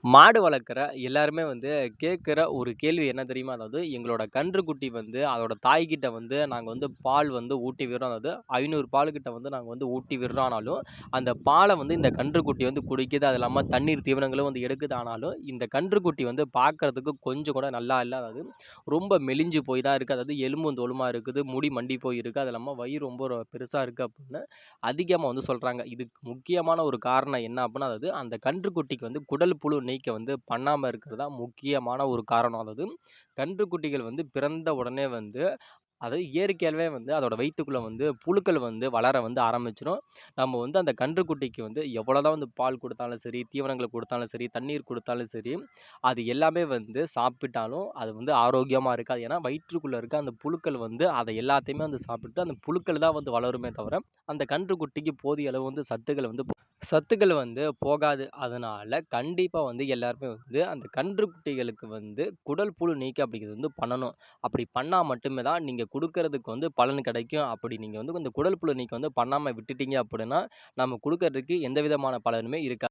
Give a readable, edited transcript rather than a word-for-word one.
மாடு வளர்க்குற எல்லாருமே வந்து கேட்குற ஒரு கேள்வி என்ன தெரியுமா? அதாவது எங்களோட கன்றுக்குட்டி வந்து அதோட தாய்கிட்ட வந்து நாங்க வந்து பால் வந்து ஊட்டி விடுறோம். அதாவது 500 பாலுக்கிட்ட வந்து நாங்க வந்து ஊட்டி விடுறோம். ஆனாலும், அந்த பால வந்து இந்த கன்றுக்குட்டி வந்து குடிக்குது. அது இல்லாம தண்ணீர் தீவனங்களும் வந்து எடுக்குது. ஆனாலும், இந்த கன்றுக்குட்டி வந்து பார்க்கறதுக்கு கொஞ்சம் கூட நல்லா இல்ல. அதாவது ரொம்ப மெலிஞ்சு போய் தான் இருக்கு. அதாவது எலும்பும் தோலுமா இருக்குது. முடி மண்டி போய் இருக்கு. அது இல்லாம வயிறு ரொம்ப பெருசா இருக்கு அப்படின்னு அதிகமா வந்து சொல்றாங்க. இதுக்கு முக்கியமான ஒரு காரணம் என்ன அப்புட்னா, அதாவது அந்த கன்றுக்குட்டிக்கு வந்து குடல் புழு நீக்க வந்து பண்ணாம இருக்கிறது தான் முக்கியமான ஒரு காரணம். அதாவது கன்றுக்குட்டிகள் வந்து பிறந்த உடனே வந்து அதாவது இயற்கையாகவே வந்து அதோட வயித்துக்குள்ள வந்து புழுக்கள் வந்து வளர வந்து ஆரம்பிச்சுரும். நம்ம வந்து அந்த கன்றுக்குட்டிக்கு வந்து எவ்வளோதான் வந்து பால் குடுத்தாலும் சரி, தீவனங்கள் குடுத்தாலும் சரி, தண்ணீர் குடுத்தாலும் சரி, அது எல்லாமே வந்து சாப்பிட்டாலும் அது வந்து ஆரோக்கியமா இருக்காது. ஏன்னா வயிற்றுக்குள்ள இருக்க அந்த புழுக்கள் வந்து அத எல்லாத்தையுமே வந்து சாப்பிட்டு அந்த புழுக்கள் தான் வந்து வளருமே தவிர, அந்த கன்றுக்குட்டிக்கு போதிய அளவு வந்து சத்துக்கள் வந்து போகாது. அதனால கண்டிப்பா வந்து எல்லாருமே வந்து அந்த கன்றுக்குட்டிகளுக்கு வந்து குடல் புழு நீக்கம் அப்படிங்கிறது வந்து பண்ணணும். அப்படி பண்ணா மட்டுமே தான் நீங்க குடுக்கறதுக்கு வந்து பலன் கிடைக்கும். அப்படி நீங்க வந்து இந்த குடல் புழு நீக்கம் வந்து பண்ணாம விட்டுட்டீங்க அப்படின்னா, நம்ம குடுக்கறதுக்கு எந்த விதமான பலனுமே இருக்காது.